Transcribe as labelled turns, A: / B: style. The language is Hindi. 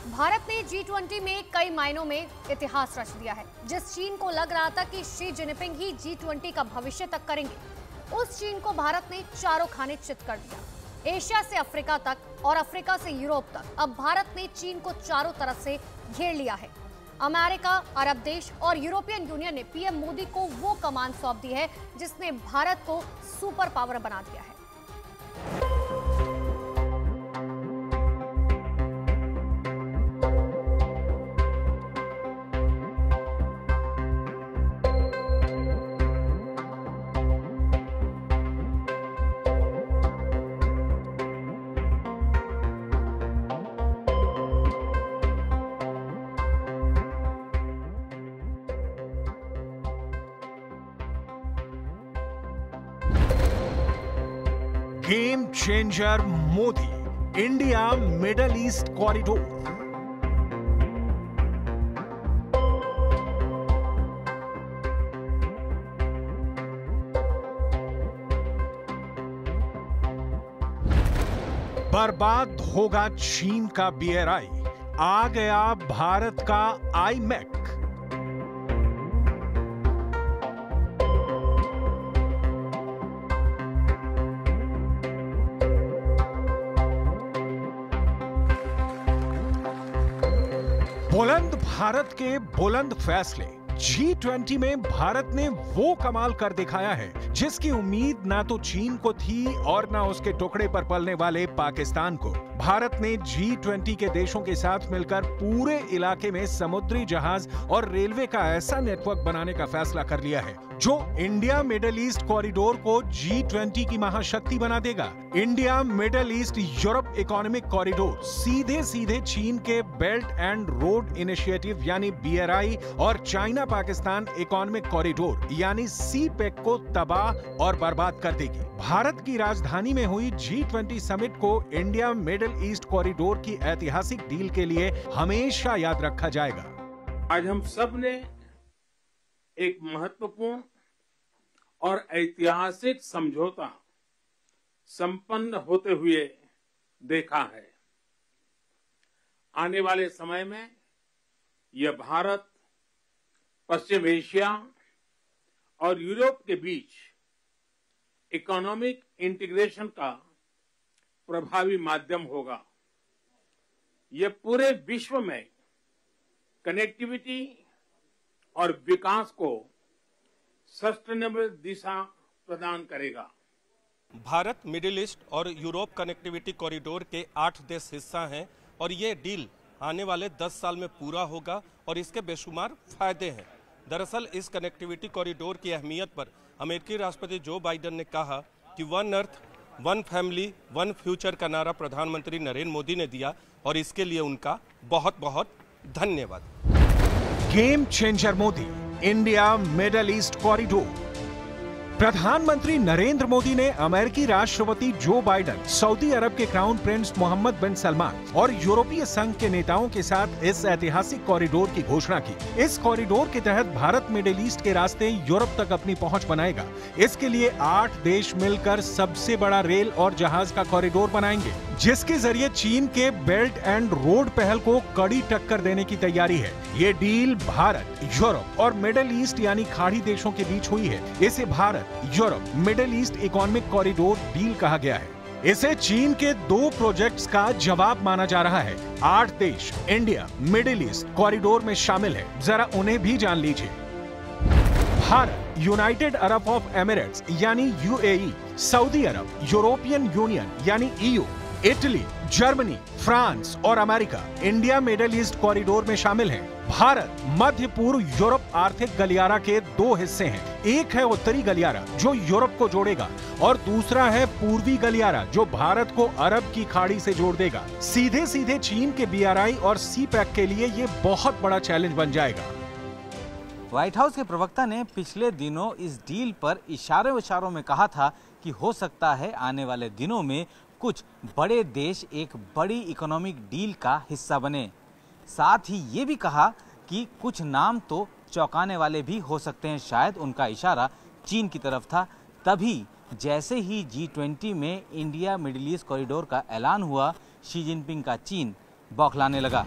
A: भारत ने G20 में कई मायनों में इतिहास रच दिया है। जिस चीन को लग रहा था कि शी जिनपिंग ही G20 का भविष्य तक करेंगे, उस चीन को भारत ने चारों खाने चित कर दिया। एशिया से अफ्रीका तक और अफ्रीका से यूरोप तक अब भारत ने चीन को चारों तरफ से घेर लिया है। अमेरिका, अरब देश और यूरोपियन यूनियन ने पीएम मोदी को वो कमान सौंप दी है जिसने भारत को सुपर पावर बना दिया है।
B: Game changer Modi, India middle east corridor. बर्बाद होगा चीन का BRI, आ गया भारत का IMEC। बुलंद भारत के बुलंद फैसले। G20 में भारत ने वो कमाल कर दिखाया है जिसकी उम्मीद ना तो चीन को थी और ना उसके टुकड़े पर पलने वाले पाकिस्तान को। भारत ने G20 के देशों के साथ मिलकर पूरे इलाके में समुद्री जहाज और रेलवे का ऐसा नेटवर्क बनाने का फैसला कर लिया है जो इंडिया मिडल ईस्ट कॉरिडोर को G20 की महाशक्ति बना देगा। India middle east Europe economic corridor सीधे सीधे चीन के बेल्ट एंड रोड इनिशिएटिव यानी BRI और चाइना पाकिस्तान इकोनॉमिक कॉरिडोर यानी CPEC को तबाह और बर्बाद कर देगी। भारत की राजधानी में हुई G20 समिट को इंडिया मिडल ईस्ट कॉरिडोर की ऐतिहासिक डील के लिए हमेशा याद रखा जाएगा।
C: आज हम सब ने एक महत्वपूर्ण और ऐतिहासिक समझौता संपन्न होते हुए देखा है। आने वाले समय में यह भारत, पश्चिम एशिया और यूरोप के बीच इकोनॉमिक इंटीग्रेशन का प्रभावी माध्यम होगा। यह पूरे विश्व में कनेक्टिविटी और विकास को सस्टेनेबल दिशा प्रदान करेगा।
D: भारत मिडिल ईस्ट और यूरोप कनेक्टिविटी कॉरिडोर के 8 देश हिस्सा हैं और ये डील आने वाले 10 साल में पूरा होगा और इसके बेशुमार फायदे हैं। दरअसल इस कनेक्टिविटी कॉरिडोर की अहमियत पर अमेरिकी राष्ट्रपति जो बाइडेन ने कहा कि one earth one family one future का नारा प्रधानमंत्री नरेंद्र मोदी ने दिया और इसके लिए उनका बहुत बहुत धन्यवाद।
B: Game changer Modi, India middle east corridor. प्रधानमंत्री नरेंद्र मोदी ने अमेरिकी राष्ट्रपति जो बाइडेन, सऊदी अरब के क्राउन प्रिंस मोहम्मद बिन सलमान और यूरोपीय संघ के नेताओं के साथ इस ऐतिहासिक कॉरिडोर की घोषणा की। इस कॉरिडोर के तहत भारत मिडिल ईस्ट के रास्ते यूरोप तक अपनी पहुंच बनाएगा। इसके लिए 8 देश मिलकर सबसे बड़ा रेल और जहाज का कॉरिडोर बनाएंगे, जिसके जरिए चीन के बेल्ट एंड रोड पहल को कड़ी टक्कर देने की तैयारी है। ये डील भारत, यूरोप और मिडिल ईस्ट यानी खाड़ी देशों के बीच हुई है। इसे Bharat Europe middle east economic corridor deal कहा गया है। इसे चीन के 2 प्रोजेक्ट्स का जवाब माना जा रहा है। 8 देश इंडिया मिडिल ईस्ट कॉरिडोर में शामिल है, जरा उन्हें भी जान लीजिए। Bharat, United Arab of Emirates यानी UAE, सऊदी अरब, यूरोपियन यूनियन यानी EU, इटली, जर्मनी, फ्रांस और America India middle east corridor में शामिल हैं। भारत मध्य पूर्व यूरोप आर्थिक गलियारा के 2 हिस्से हैं। एक है उत्तरी गलियारा जो यूरोप को जोड़ेगा और दूसरा है पूर्वी गलियारा जो भारत को अरब की खाड़ी से जोड़ देगा। सीधे सीधे चीन के BRI और CPEC के लिए ये बहुत बड़ा चैलेंज बन जाएगा।
E: व्हाइट हाउस के प्रवक्ता ने पिछले दिनों इस डील पर इशारों में कहा था कि हो सकता है आने वाले दिनों में कुछ बड़े देश एक बड़ी इकोनॉमिक डील का हिस्सा बने। साथ ही ये भी कहा कि कुछ नाम तो चौंकाने वाले भी हो सकते हैं। शायद उनका इशारा चीन की तरफ था। तभी जैसे ही G20 में इंडिया मिडिल ईस्ट कॉरिडोर का ऐलान हुआ, शी जिनपिंग का चीन बौखलाने लगा।